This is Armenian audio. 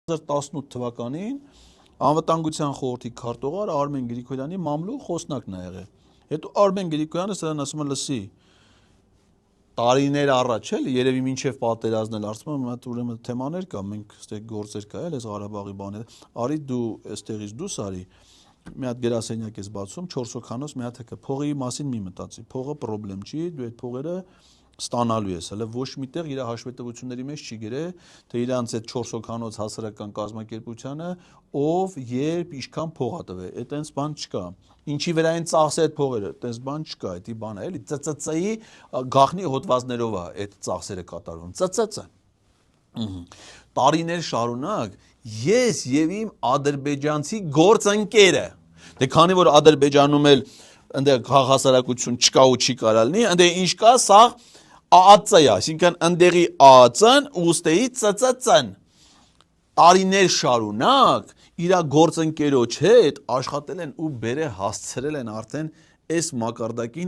2018 թվականին անվտանգության խորհրդի քարտուղար Արմեն Գրիգորյանի մամլու խոսնակն է եղել։ Հետո Արմեն Գրիգորյանը սրան ասում է լսի տարիներ առաջ էլի երևի մինչև պատերազմն էլ ասում եմ մատ ուրեմն թեմաներ կա մենք այստեղ գործեր կա էլ այս Ղարաբաղի բաները արի դու այստեղից դուրս արի մի հատ գրասենյակ ես բացում 4 հոգանոց մի հատ հակը փողի մասին մի մտածի փողը խնդրեմ չի դու այդ փողերը ստանալու ես հələ ոչ միտեղ իր հաշվետվությունների մեջ չի գրե թե իրանց այդ 4 հոգանոց հասարակական կազմակերպությանը ով երբ ինչքան փող ա տվել այդ այնց բան չկա ինչի վրա են ծախսել այդ փողերը այնց բան չկա դա բան է էլի ծծծի գախնի հոդվածներով է այդ ծախսերը կատարվում ծծծ տարիներ շարունակ ես եւ իմ ադրբեջանցի գործընկերը դե քանի որ ադրբեջանում էլ այնտեղ հասարակություն չկա ու չի կարալնի այնտեղ ինչ կա սա ԱԱՑ-ը, այսինքն ընդեղի ԱԱՑ-ն ուստեի ՑՑՑ-ն տարիներ շարունակ իր գործընկերոջ հետ աշխատել են ու բերե հասցրել են արդեն այս մակարդակին